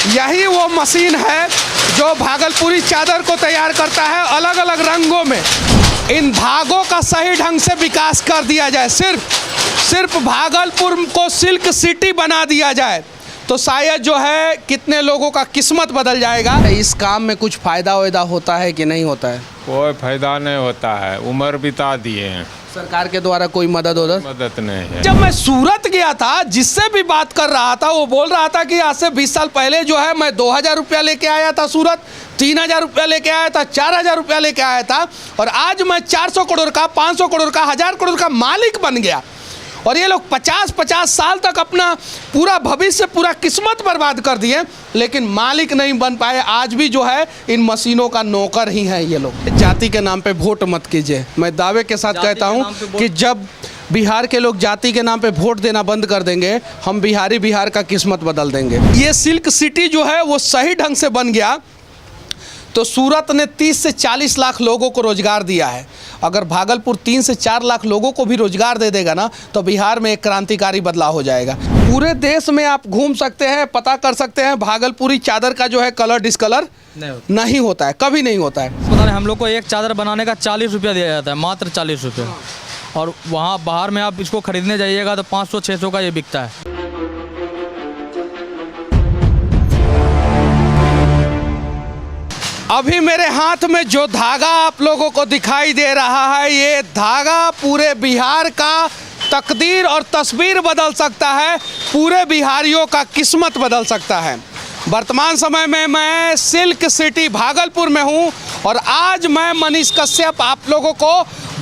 यही वो मशीन है जो भागलपुरी चादर को तैयार करता है अलग अलग रंगों में। इन धागों का सही ढंग से विकास कर दिया जाए, सिर्फ भागलपुर को सिल्क सिटी बना दिया जाए तो शायद जो है कितने लोगों का किस्मत बदल जाएगा। इस काम में कुछ फ़ायदा वायदा होता है कि नहीं होता है? कोई फायदा नहीं होता है, उम्र बिता दिए हैं। सरकार के द्वारा कोई मदद नहीं है। जब मैं सूरत गया था, जिससे भी बात कर रहा था वो बोल रहा था कि आज से 20 साल पहले जो है मैं 2000 रुपया लेके आया था सूरत, 3000 रुपया लेके आया था, 4000 रुपया लेके आया था और आज मैं 400 करोड़ का, 500 करोड़ का, 1000 करोड़ का मालिक बन गया। और ये लोग 50-50 साल तक अपना पूरा भविष्य, पूरा किस्मत बर्बाद कर दिए, लेकिन मालिक नहीं बन पाए। आज भी जो है इन मशीनों का नौकर ही है ये लोग। जाति के नाम पे वोट मत कीजिए। मैं दावे के साथ कहता हूँ कि जब बिहार के लोग जाति के नाम पे वोट देना बंद कर देंगे, हम बिहार का किस्मत बदल देंगे। ये सिल्क सिटी जो है वो सही ढंग से बन गया तो सूरत ने 30 से 40 लाख लोगों को रोजगार दिया है। अगर भागलपुर 3 से 4 लाख लोगों को भी रोजगार दे देगा ना तो बिहार में एक क्रांतिकारी बदलाव हो जाएगा। पूरे देश में आप घूम सकते हैं, पता कर सकते हैं, भागलपुरी चादर का जो है कलर डिस्कलर नहीं होता है, कभी नहीं होता है। पता नहीं, हम लोग को एक चादर बनाने का 40 रुपया दिया जाता है, मात्र 40 रुपये। और वहाँ बाहर में आप इसको खरीदने जाइएगा तो 500-600 का ये बिकता है। अभी मेरे हाथ में जो धागा आप लोगों को दिखाई दे रहा है, ये धागा पूरे बिहार का तकदीर और तस्वीर बदल सकता है, पूरे बिहारियों का किस्मत बदल सकता है। वर्तमान समय में मैं सिल्क सिटी भागलपुर में हूँ और आज मैं मनीष कश्यप आप लोगों को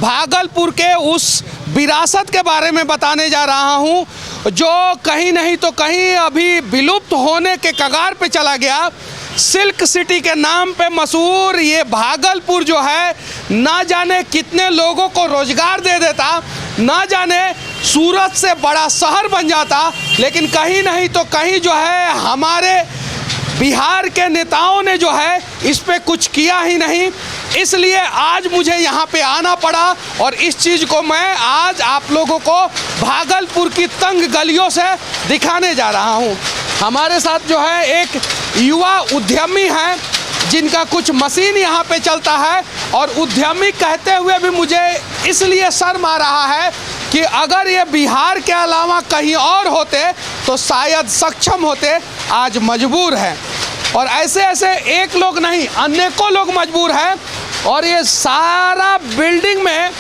भागलपुर के उस विरासत के बारे में बताने जा रहा हूँ जो कहीं नहीं तो कहीं अभी विलुप्त होने के कगार पे चला गया। सिल्क सिटी के नाम पे मशहूर ये भागलपुर जो है ना जाने कितने लोगों को रोजगार दे देता, ना जाने सूरत से बड़ा शहर बन जाता, लेकिन कहीं नहीं तो कहीं जो है हमारे बिहार के नेताओं ने जो है इस पे कुछ किया ही नहीं। इसलिए आज मुझे यहाँ पे आना पड़ा और इस चीज़ को मैं आज आप लोगों को भागलपुर की तंग गलियों से दिखाने जा रहा हूँ। हमारे साथ जो है एक युवा उद्यमी है जिनका कुछ मशीन यहाँ पे चलता है और उद्यमी कहते हुए भी मुझे इसलिए शर्म आ रहा है कि अगर ये बिहार के अलावा कहीं और होते तो शायद सक्षम होते, आज मजबूर है। और ऐसे ऐसे एक लोग नहीं, अनेकों लोग मजबूर हैं। और ये सारा बिल्डिंग में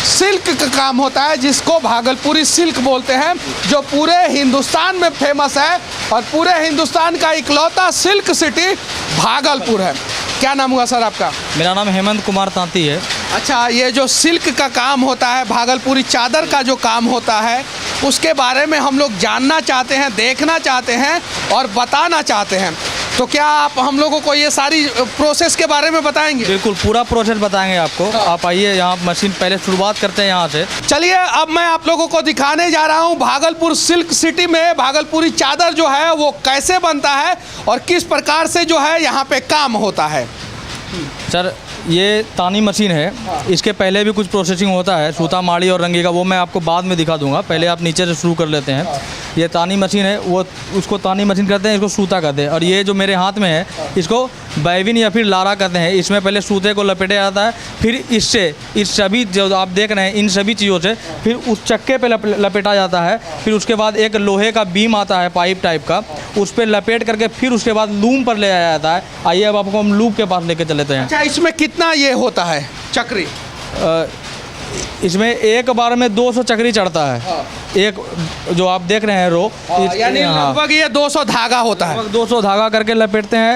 सिल्क का काम होता है जिसको भागलपुरी सिल्क बोलते हैं, जो पूरे हिंदुस्तान में फेमस है और पूरे हिंदुस्तान का इकलौता सिल्क सिटी भागलपुर है। क्या नाम हुआ सर आपका? मेरा नाम हेमंत कुमार तांती है। अच्छा, ये जो सिल्क का काम होता है, भागलपुरी चादर का जो काम होता है, उसके बारे में हम लोग जानना चाहते हैं, देखना चाहते हैं और बताना चाहते हैं। तो क्या आप हम लोगों को ये सारी प्रोसेस के बारे में बताएंगे? बिल्कुल, पूरा प्रोसेस बताएंगे आपको। आप आइए यहाँ, मशीन पहले शुरुआत करते हैं यहाँ से। चलिए, अब मैं आप लोगों को दिखाने जा रहा हूँ भागलपुर सिल्क सिटी में भागलपुरी चादर जो है वो कैसे बनता है और किस प्रकार से जो है यहाँ पे काम होता है। सर, ये तानी मशीन है। इसके पहले भी कुछ प्रोसेसिंग होता है, सूता माड़ी और रंगी का, वो मैं आपको बाद में दिखा दूंगा। पहले आप नीचे से शुरू कर लेते हैं। ये तानी मशीन है, वो उसको तानी मशीन कहते हैं, इसको सूता कहते हैं। और ये जो मेरे हाथ में है इसको बैविन या फिर लारा कहते हैं। इसमें पहले सूते को लपेटा जाता है, फिर इससे इस सभी जो आप देख रहे हैं इन सभी चीज़ों से फिर उस चक्के पे लपेटा जाता है। फिर उसके बाद एक लोहे का बीम आता है पाइप टाइप का, उस पर लपेट करके फिर उसके बाद लूम पर ले आया जाता है। आइए अब आपको हम लूप के पास लेके चलते हैं। अच्छा, इसमें कितना ये होता है चक्री? इसमें एक बार में 200 चक्री चढ़ता है। हाँ। एक जो आप देख रहे हैं रो, यानी लगभग ये 200 धागा होता है। 200 धागा करके लपेटते हैं।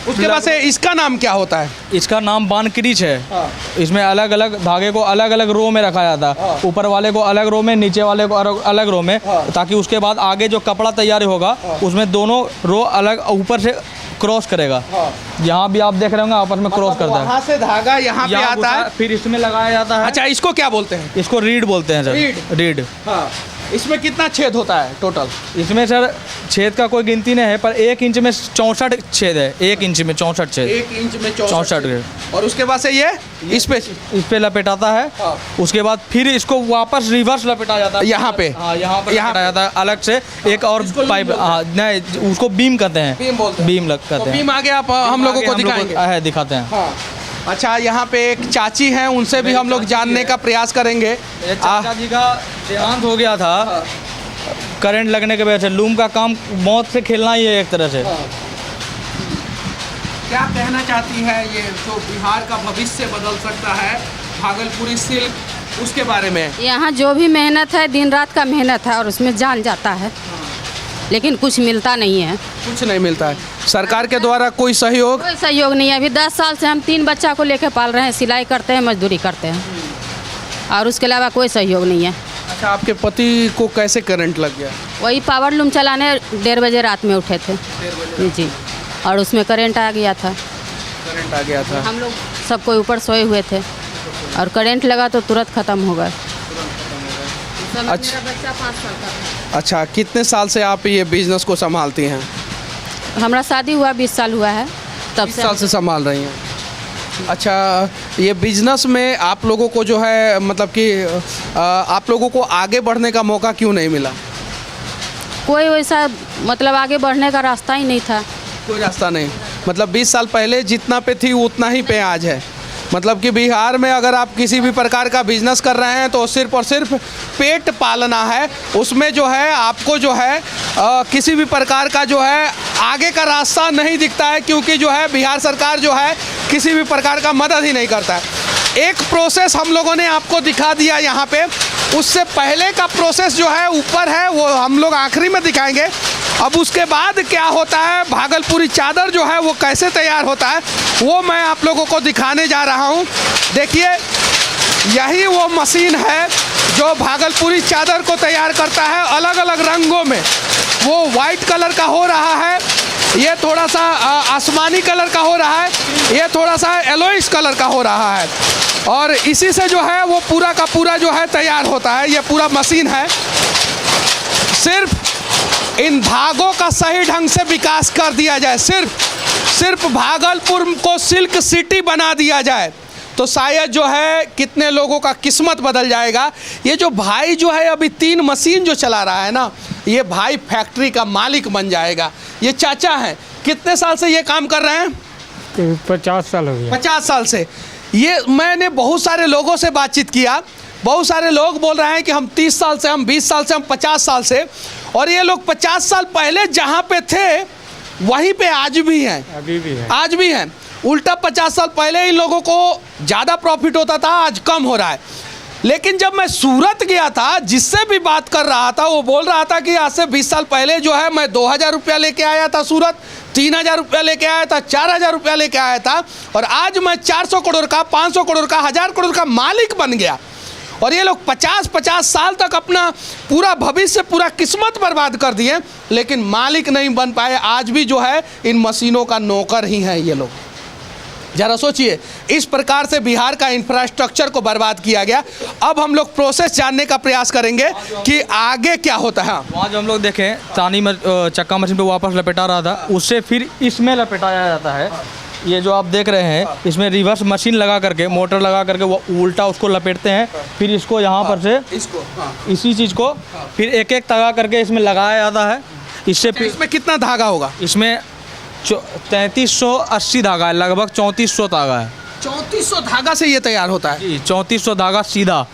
उसके बाद से इसका नाम क्या होता है? इसका नाम बान क्रीच है। हाँ। इसमें अलग अलग धागे को अलग अलग रो में रखा जाता है। हाँ। ऊपर वाले को अलग रो में, नीचे वाले को अलग रो में। हाँ। ताकि उसके बाद आगे जो कपड़ा तैयार होगा उसमें दोनों रो अलग ऊपर से क्रॉस करेगा। हाँ। यहाँ भी आप देख रहे होंगे आपस में क्रॉस करता है। वहाँ से धागा यहाँ पे आता है, फिर इसमें लगाया जाता है। अच्छा, इसको क्या बोलते हैं? इसको रीड बोलते हैं सर। रीड। रीड। हाँ। इसमें कितना छेद होता है टोटल? इसमें सर छेद का कोई गिनती नहीं है, पर 1 इंच में 64 छेद है। 1 इंच में 64 छेद। 1 इंच में 64 64। और उसके बाद से ये इस पे लपेटाता है। हाँ। उसके बाद फिर इसको वापस रिवर्स लपेटा जाता है यहाँ पे। हाँ, यहाँ पर यहाँ लपेटा जाता है अलग से एक और पाइप। हाँ नहीं, उसको बीम कहते हैं। बीम बोलते हैं। बीम कहते हैं। बीम आगे आप हम लोगों को दिखाएंगे। दिखाते हैं। हाँ। अच्छा, यहाँ पे एक चाची हैं, उनसे भी हम लोग जानने का प्रयास करेंगे। ये चाचा जी का देहांत हो गया था करंट लगने की वजह से। लूम का काम मौत से खेलना ही है एक तरह से। क्या कहना चाहती है ये जो बिहार का भविष्य बदल सकता है, भागलपुरी सिल्क, उसके बारे में? यहाँ जो भी मेहनत है दिन रात का मेहनत है और उसमें जान जाता है, लेकिन कुछ मिलता नहीं है। कुछ नहीं मिलता है। सरकार के द्वारा कोई सहयोग? कोई सहयोग नहीं है। अभी 10 साल से हम 3 बच्चा को लेकर पाल रहे हैं, सिलाई करते हैं, मजदूरी करते हैं, और उसके अलावा कोई सहयोग नहीं है। अच्छा, आपके पति को कैसे करंट लग गया? वही पावर लूम चलाने 1:30 बजे रात में उठे थे जी, और उसमें करंट आ गया था। करंट आ गया था। हम लोग सब कोई ऊपर सोए हुए थे और करंट लगा तो तुरंत ख़त्म हो गए। मेरा बच्चा 5 साल का था। अच्छा, कितने साल से आप ये बिजनेस को संभालती हैं? हमारा शादी हुआ 20 साल हुआ है, तब 20 साल से संभाल रही हैं। अच्छा, ये बिजनेस में आप लोगों को जो है मतलब कि आप लोगों को आगे बढ़ने का मौका क्यों नहीं मिला? कोई वैसा मतलब आगे बढ़ने का रास्ता ही नहीं था। कोई रास्ता नहीं। मतलब 20 साल पहले जितना पे थी उतना ही पे आज है। मतलब कि बिहार में अगर आप किसी भी प्रकार का बिजनेस कर रहे हैं तो सिर्फ और सिर्फ पेट पालना है, उसमें जो है आपको जो है किसी भी प्रकार का जो है आगे का रास्ता नहीं दिखता है, क्योंकि जो है बिहार सरकार जो है किसी भी प्रकार का मदद ही नहीं करता है। एक प्रोसेस हम लोगों ने आपको दिखा दिया यहाँ पे, उससे पहले का प्रोसेस जो है ऊपर है, वो हम लोग आखिरी में दिखाएंगे। अब उसके बाद क्या होता है, भागलपुरी चादर जो है वो कैसे तैयार होता है, वो मैं आप लोगों को दिखाने जा रहा हूँ। देखिए, यही वो मशीन है जो भागलपुरी चादर को तैयार करता है अलग अलग रंगों में। वो वाइट कलर का हो रहा है, ये थोड़ा सा आसमानी कलर का हो रहा है, ये थोड़ा सा येलोइश कलर का हो रहा है, और इसी से जो है वो पूरा का पूरा जो है तैयार होता है। ये पूरा मशीन है। सिर्फ इन धागों का सही ढंग से विकास कर दिया जाए, सिर्फ भागलपुर को सिल्क सिटी बना दिया जाए तो शायद जो है कितने लोगों का किस्मत बदल जाएगा। ये जो भाई जो है अभी 3 मशीन जो चला रहा है ना, ये भाई फैक्ट्री का मालिक बन जाएगा। ये चाचा हैं, कितने साल से ये काम कर रहे हैं? 50 साल हो गया। 50 साल से। ये मैंने बहुत सारे लोगों से बातचीत किया, बहुत सारे लोग बोल रहे हैं कि हम 30 साल से, हम 20 साल से, हम 50 साल से, और ये लोग 50 साल पहले जहाँ पे थे वहीं पे आज भी हैं। अभी भी है। आज भी हैं। उल्टा 50 साल पहले इन लोगों को ज़्यादा प्रॉफिट होता था, आज कम हो रहा है। लेकिन जब मैं सूरत गया था, जिससे भी बात कर रहा था, वो बोल रहा था कि आज से 20 साल पहले जो है मैं 2000 रुपया लेके आया था सूरत, 3000 रुपया लेके आया था, 4000 रुपया लेके आया था, और आज मैं 400 करोड़ का, 500 करोड़ का, 1000 करोड़ का मालिक बन गया। और ये लोग 50-50 साल तक अपना पूरा भविष्य, पूरा किस्मत बर्बाद कर दिए, लेकिन मालिक नहीं बन पाए। आज भी जो है इन मशीनों का नौकर ही है ये लोग। जरा सोचिए, इस प्रकार से बिहार का इंफ्रास्ट्रक्चर को बर्बाद किया गया। अब हम लोग प्रोसेस जानने का प्रयास करेंगे कि आगे क्या होता है। वहाँ जो हम लोग देखें चक्का मशीन पे वापस लपेटा रहा था, उससे फिर इसमें लपेटाया जाता है। ये जो आप देख रहे हैं, इसमें रिवर्स मशीन लगा करके, मोटर लगा करके वो उल्टा उसको लपेटते हैं, फिर इसको यहाँ पर से इसी चीज़ को फिर एक एक तगा करके इसमें लगाया जाता है। इससे फिर इसमें कितना धागा होगा? इसमें 3380 धागा है, लगभग 3400 धागा है। 3400 धागा से ये तैयार होता है जी, 3400 धागा सीधा।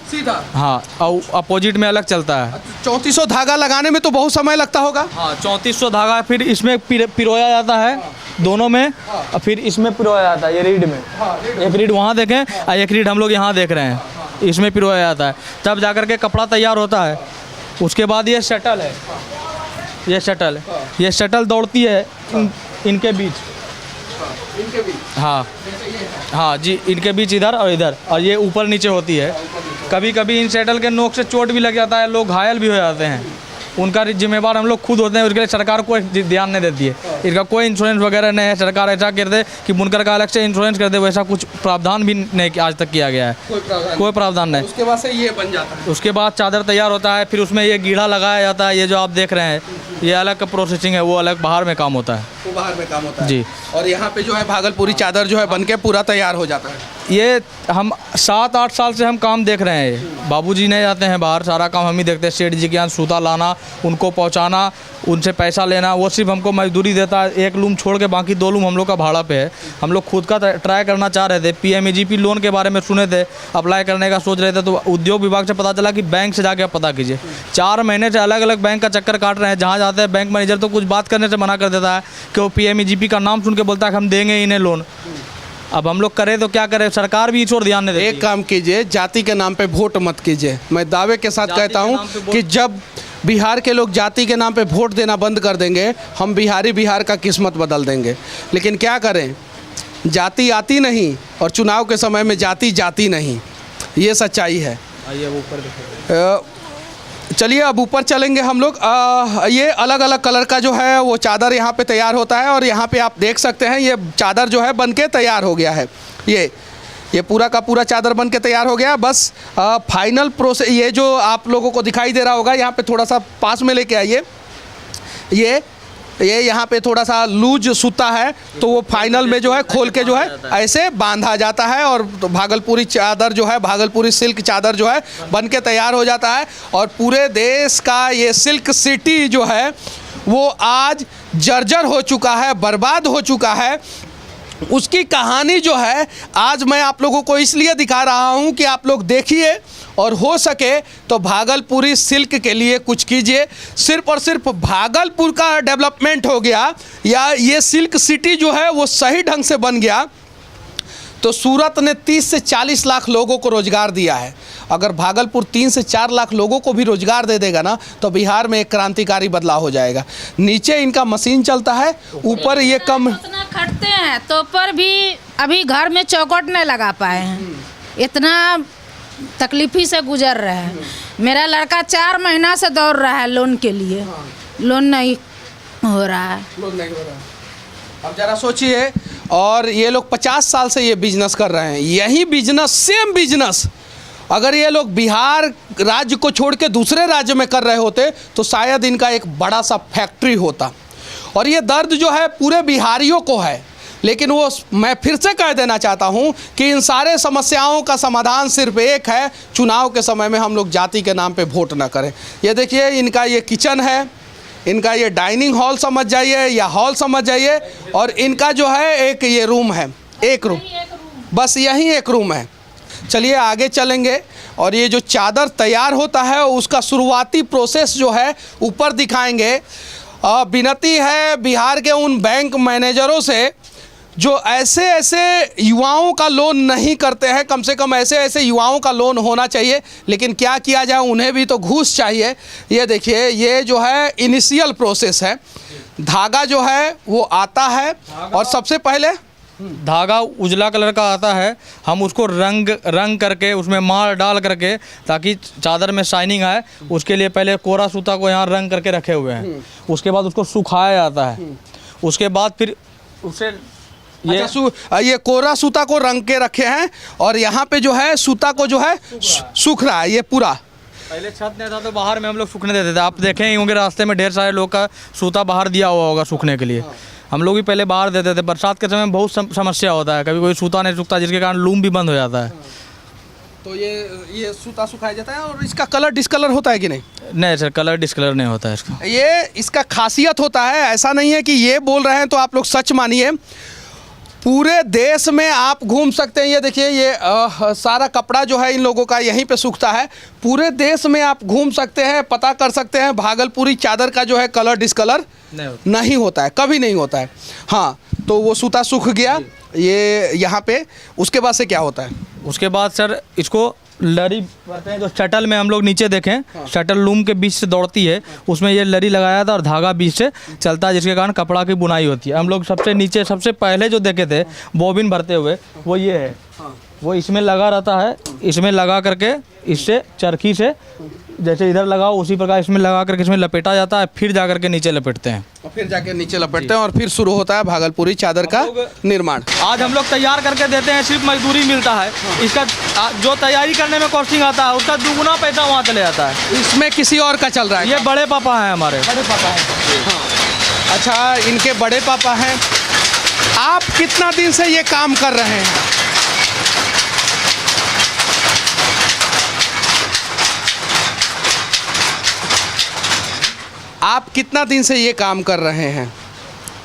हाँ, और अपोजिट में अलग चलता है। 3400 धागा लगाने में तो बहुत समय लगता होगा। हाँ, 3400 धागा फिर इसमें पिरोया जाता है दोनों में, और फिर इसमें पिरोया जाता है, ये रीड में। एक रीड वहाँ देखें और एक रीड हम लोग यहाँ देख रहे हैं, इसमें पिरोया जाता है, तब जाकर के कपड़ा तैयार होता है। उसके बाद ये शटल है, ये शटल दौड़ती है इनके बीच। हाँ जी, इनके बीच इधर और इधर, और ये ऊपर नीचे होती है। कभी कभी इन शटल के नोक से चोट भी लग जाता है, लोग घायल भी हो जाते हैं। उनका जिम्मेवार हम लोग खुद होते हैं, उसके लिए सरकार कोई ध्यान नहीं देती है। इसका कोई इंश्योरेंस वगैरह नहीं है। सरकार ऐसा कर दे कि बुनकर का अलग से इंश्योरेंस कर दे, वैसा कुछ प्रावधान भी नहीं आज तक किया गया है। कोई प्रावधान नहीं। उसके बाद से ये बन जाता है। उसके बाद चादर तैयार होता है, फिर उसमें ये गीढ़ा लगाया जाता है। ये जो आप देख रहे हैं ये अलग का प्रोसेसिंग है, वो अलग बाहर में काम होता है। वो बाहर में काम होता है जी। और यहाँ पे जो है भागलपुरी चादर जो है बनके पूरा तैयार हो जाता है। ये हम 7-8 साल से हम काम देख रहे हैं। बाबूजी नहीं जाते हैं बाहर, सारा काम हम ही देखते हैं। सेठ जी के यहाँ सूता लाना, उनको पहुँचाना, उनसे पैसा लेना। वो सिर्फ हमको मजदूरी देता है, 1 लूम छोड़ के बाकी 2 लूम हम लोग का भाड़ा पे है। हम लोग खुद का ट्राई करना चाह रहे थे। PMEGP लोन के बारे में सुने थे, अप्लाई करने का सोच रहे थे, तो उद्योग विभाग से पता चला कि बैंक से जाके पता कीजिए। 4 महीने से अलग अलग बैंक का चक्कर काट रहे हैं। जहाँ जाते हैं बैंक मैनेजर तो कुछ बात करने से मना कर देता है कि वो PMEGP का नाम सुन के बोलता है कि हम देंगे इन्हें लोन। अब हम लोग करें तो क्या करें, सरकार भी इस ओर ध्यान नहीं देती। एक काम कीजिए, जाति के नाम पे वोट मत कीजिए। मैं दावे के साथ कहता हूँ कि जब बिहार के लोग जाति के नाम पे वोट देना बंद कर देंगे, हम बिहार का किस्मत बदल देंगे। लेकिन क्या करें, जाति आती नहीं और चुनाव के समय में जाति जाती नहीं, ये सच्चाई है। चलिए अब ऊपर चलेंगे हम लोग। ये अलग अलग कलर का जो है वो चादर यहाँ पे तैयार होता है और यहाँ पे आप देख सकते हैं ये चादर जो है बनके तैयार हो गया है। ये पूरा का पूरा चादर बन के तैयार हो गया। बस फाइनल प्रोसेस ये जो आप लोगों को दिखाई दे रहा होगा, यहाँ पे थोड़ा सा पास में लेके आइए। ये यहाँ पे थोड़ा सा लूज सूता है, तो वो फाइनल में जो है खोल के जो है ऐसे बांधा जाता है और तो भागलपुरी चादर जो है, भागलपुरी सिल्क चादर जो है बन के तैयार हो जाता है। और पूरे देश का ये सिल्क सिटी जो है वो आज जर्जर हो चुका है, बर्बाद हो चुका है। उसकी कहानी जो है आज मैं आप लोगों को इसलिए दिखा रहा हूँ कि आप लोग देखिए और हो सके तो भागलपुरी सिल्क के लिए कुछ कीजिए। सिर्फ और सिर्फ भागलपुर का डेवलपमेंट हो गया या ये सिल्क सिटी जो है वो सही ढंग से बन गया तो सूरत ने 30 से 40 लाख लोगों को रोज़गार दिया है। अगर भागलपुर 3 से 4 लाख लोगों को भी रोज़गार दे देगा ना तो बिहार में एक क्रांतिकारी बदलाव हो जाएगा। नीचे इनका मशीन चलता है, ऊपर ये कम उतना खटते हैं तो पर भी अभी घर में चौखट नहीं लगा पाए हैं। इतना तकलीफी से गुजर रहे हैं। मेरा लड़का 4 महीना से दौड़ रहा है लोन के लिए, लोन नहीं हो रहा है। अब जरा सोचिए, और ये लोग 50 साल से ये बिजनेस कर रहे हैं। यही बिजनेस, सेम बिजनेस अगर ये लोग बिहार राज्य को छोड़ के दूसरे राज्य में कर रहे होते तो शायद इनका एक बड़ा सा फैक्ट्री होता। और ये दर्द जो है पूरे बिहारियों को है। लेकिन वो मैं फिर से कह देना चाहता हूँ कि इन सारे समस्याओं का समाधान सिर्फ एक है, चुनाव के समय में हम लोग जाति के नाम पे वोट ना करें। ये देखिए इनका ये किचन है, इनका ये डाइनिंग हॉल समझ जाइए या हॉल समझ जाइए, और इनका जो है एक ये रूम है, एक रूम, बस यही एक रूम है। चलिए आगे चलेंगे और ये जो चादर तैयार होता है उसका शुरुआती प्रोसेस जो है ऊपर दिखाएंगे। विनती है बिहार के उन बैंक मैनेजरों से जो ऐसे ऐसे युवाओं का लोन नहीं करते हैं, कम से कम ऐसे ऐसे युवाओं का लोन होना चाहिए। लेकिन क्या किया जाए, उन्हें भी तो घूस चाहिए। ये देखिए ये जो है इनिशियल प्रोसेस है। धागा जो है वो आता है और सबसे पहले धागा उजला कलर का आता है। हम उसको रंग करके उसमें मार डाल करके ताकि चादर में शाइनिंग आए, उसके लिए पहले कोरा सूता को यहाँ रंग करके रखे हुए हैं। उसके बाद उसको सुखाया जाता है। उसके बाद फिर उसे ये कोरा सूता को रंग के रखे हैं और यहाँ पे जो है सूता को जो है सूख रहा है। ये पूरा पहले छत नहीं था तो बाहर में हम लोग सूखने देते थे। आप देखें ही होंगे रास्ते में ढेर सारे लोग का सूता बाहर दिया हुआ होगा सूखने के लिए। हम लोग भी पहले बाहर देते थे। बरसात के समय में बहुत समस्या होता है, कभी कोई सूता नहीं सूखता जिसके कारण लूम भी बंद हो जाता है। तो ये सूता सुखाया जाता है। और इसका कलर डिस्कलर होता है कि नहीं? नहीं सर, कलर डिस्कलर नहीं होता है इसका। ये इसका खासियत होता है, ऐसा नहीं है कि ये बोल रहे हैं तो आप लोग सच मानिए। पूरे देश में आप घूम सकते हैं। ये देखिए ये सारा कपड़ा जो है इन लोगों का यहीं पे सूखता है। पूरे देश में आप घूम सकते हैं, पता कर सकते हैं। भागलपुरी चादर का जो है कलर डिस्कलर नहीं होता है, कभी नहीं होता है। हाँ, तो वो सूता सूख गया ये यहाँ पे। उसके बाद से क्या होता है? उसके बाद सर इसको लरी करते हैं। जो शटल में हम लोग नीचे देखें, शटल लूम के बीच से दौड़ती है, उसमें ये लरी लगाया था और धागा बीच से चलता है, जिसके कारण कपड़ा की बुनाई होती है। हम लोग सबसे नीचे सबसे पहले जो देखे थे बॉबिन भरते हुए वो ये है। वो इसमें लगा रहता है, इसमें लगा करके इससे चरखी से जैसे इधर लगाओ उसी प्रकार इसमें लगा करके इसमें लपेटा जाता है, फिर जा करके नीचे लपेटते हैं। और फिर जाके नीचे लपेटते हैं और फिर शुरू होता है भागलपुरी चादर का निर्माण। आज हम लोग तैयार करके देते हैं, सिर्फ मजदूरी मिलता है। इसका जो तैयारी करने में कॉस्टिंग आता है उसका दुगुना पैसा वहाँ चले जाता है। इसमें किसी और का चल रहा है? ये बड़े पापा हैं हमारे। बड़े पापा हैं। हाँ। अच्छा, इनके बड़े पापा हैं। आप कितना दिन से ये काम कर रहे हैं? आप कितना दिन से ये काम कर रहे हैं?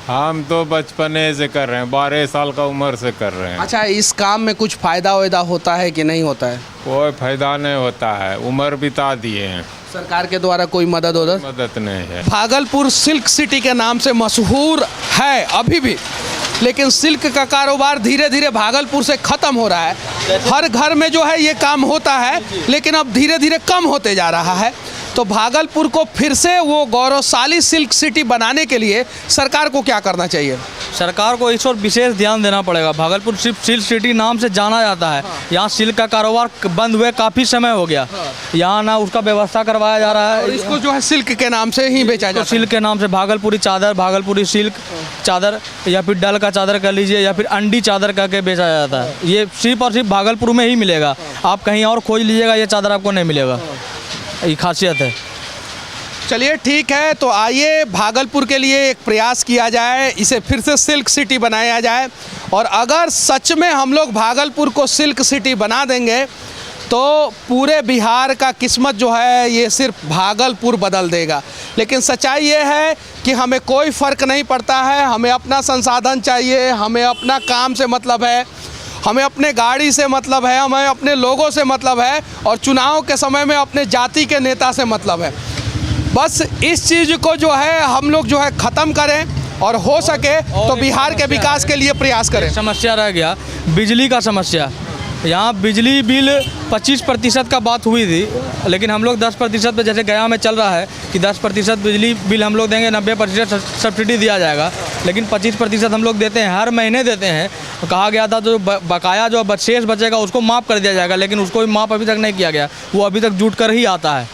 हम तो बचपने से कर रहे हैं, 12 साल का उम्र से कर रहे हैं। अच्छा, इस काम में कुछ फ़ायदा वैदा होता है कि नहीं होता है? कोई फायदा नहीं होता है, उम्र बिता दिए हैं। सरकार के द्वारा कोई मदद नहीं है। भागलपुर सिल्क सिटी के नाम से मशहूर है अभी भी, लेकिन सिल्क का कारोबार धीरे धीरे भागलपुर से ख़त्म हो रहा है। हर घर में जो है ये काम होता है, लेकिन अब धीरे धीरे कम होते जा रहा है। तो भागलपुर को फिर से वो गौरवशाली सिल्क सिटी बनाने के लिए सरकार को क्या करना चाहिए? सरकार को इस और विशेष ध्यान देना पड़ेगा। भागलपुर सिर्फ सिल्क सिटी नाम से जाना जाता है। यहाँ सिल्क का कारोबार बंद हुए काफ़ी समय हो गया। यहाँ ना उसका व्यवस्था करवाया जा रहा है। और इसको जो है सिल्क के नाम से ही बेचा जाता है। सिल्क के नाम से भागलपुरी चादर, भागलपुरी सिल्क चादर या फिर डल का चादर कर लीजिए या फिर अंडी चादर करके बेचा जाता है। ये सिर्फ और सिर्फ भागलपुर में ही मिलेगा। आप कहीं और खोज लीजिएगा ये चादर आपको नहीं मिलेगा। ये खासियत है। चलिए ठीक है, तो आइए भागलपुर के लिए एक प्रयास किया जाए, इसे फिर से सिल्क सिटी बनाया जाए। और अगर सच में हम लोग भागलपुर को सिल्क सिटी बना देंगे तो पूरे बिहार का किस्मत जो है ये सिर्फ भागलपुर बदल देगा। लेकिन सच्चाई ये है कि हमें कोई फ़र्क नहीं पड़ता है। हमें अपना संसाधन चाहिए, हमें अपना काम से मतलब है, हमें अपने गाड़ी से मतलब है, हमें अपने लोगों से मतलब है, और चुनाव के समय में अपने जाति के नेता से मतलब है। बस इस चीज़ को जो है हम लोग जो है ख़त्म करें और हो सके तो बिहार के विकास के लिए प्रयास करें। समस्या रह गया बिजली का समस्या। यहाँ बिजली बिल 25% का बात हुई थी, लेकिन हम लोग 10% पे जैसे गया में चल रहा है कि 10% बिजली बिल हम लोग देंगे, 90% सब्सिडी दिया जाएगा, लेकिन 25% हम लोग देते हैं, हर महीने देते हैं। कहा गया था जो बकाया जो शेष बचेगा उसको माफ़ कर दिया जाएगा, लेकिन उसको भी माफ़ अभी तक नहीं किया गया। वो अभी तक जुट कर ही आता है।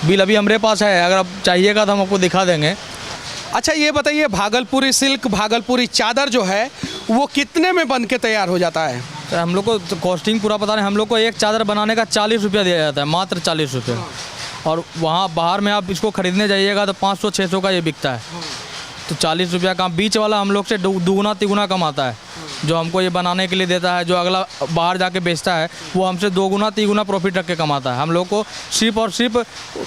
बिल अभी हमारे पास है, अगर आप चाहिएगा तो हम आपको दिखा देंगे। अच्छा, ये बताइए, भागलपुरी सिल्क, भागलपुरी चादर जो है वो कितने में बन के तैयार हो जाता है? सर हम लोग को तो कॉस्टिंग पूरा पता नहीं। हम लोग को एक चादर बनाने का 40 रुपया दिया जाता है, मात्र 40 रुपये। और वहाँ बाहर में आप इसको ख़रीदने जाइएगा तो 500-600 का ये बिकता है। तो 40 रुपया का बीच वाला हम लोग से दुगुना तिगुना कमाता है। जो हमको ये बनाने के लिए देता है, जो अगला बाहर जाके बेचता है, वो हमसे 2 गुना 3 गुना प्रॉफिट रख के कमाता है। हम लोग को सिर्फ और सिर्फ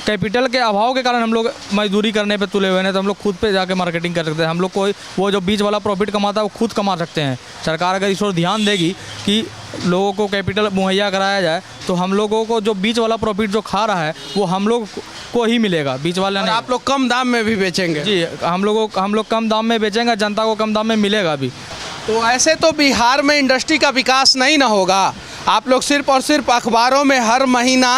कैपिटल के अभाव के कारण हम लोग मजदूरी करने पे तुले हुए हैं। तो हम लोग खुद पे जाके मार्केटिंग कर सकते हैं। हम लोग को वो जो बीच वाला प्रॉफिट कमाता है वो खुद कमा सकते हैं। सरकार अगर इस ओर ध्यान देगी कि लोगों को कैपिटल मुहैया कराया जाए तो हम लोगों को जो बीच वाला प्रॉफिट जो खा रहा है वो हम लोग को ही मिलेगा, बीच वाला नहीं। आप लोग कम दाम में भी बेचेंगे? जी, हम लोग कम दाम में बेचेंगे, जनता को कम दाम में मिलेगा भी। तो ऐसे तो बिहार में इंडस्ट्री का विकास नहीं ना होगा। आप लोग सिर्फ और सिर्फ अखबारों में हर महीना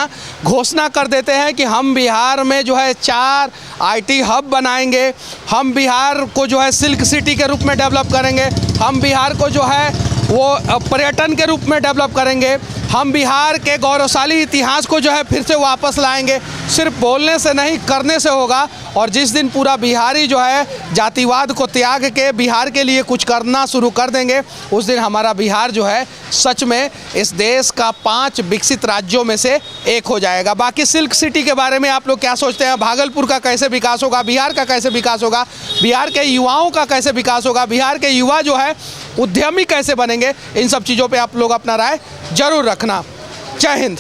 घोषणा कर देते हैं कि हम बिहार में जो है 4 IT हब बनाएंगे, हम बिहार को जो है सिल्क सिटी के रूप में डेवलप करेंगे, हम बिहार को जो है वो पर्यटन के रूप में डेवलप करेंगे, हम बिहार के गौरवशाली इतिहास को जो है फिर से वापस लाएंगे। सिर्फ बोलने से नहीं, करने से होगा। और जिस दिन पूरा बिहारी जो है जातिवाद को त्याग के बिहार के लिए कुछ करना शुरू कर देंगे, उस दिन हमारा बिहार जो है सच में इस देश का 5 विकसित राज्यों में से एक हो जाएगा। बाकी सिल्क सिटी के बारे में आप लोग क्या सोचते हैं? भागलपुर का कैसे विकास होगा, बिहार का कैसे विकास होगा, बिहार के युवाओं का कैसे विकास होगा, बिहार के युवा जो है उद्यमी कैसे बनेंगे, इन सब चीज़ों पे आप लोग अपना राय जरूर रखना। जय हिंद।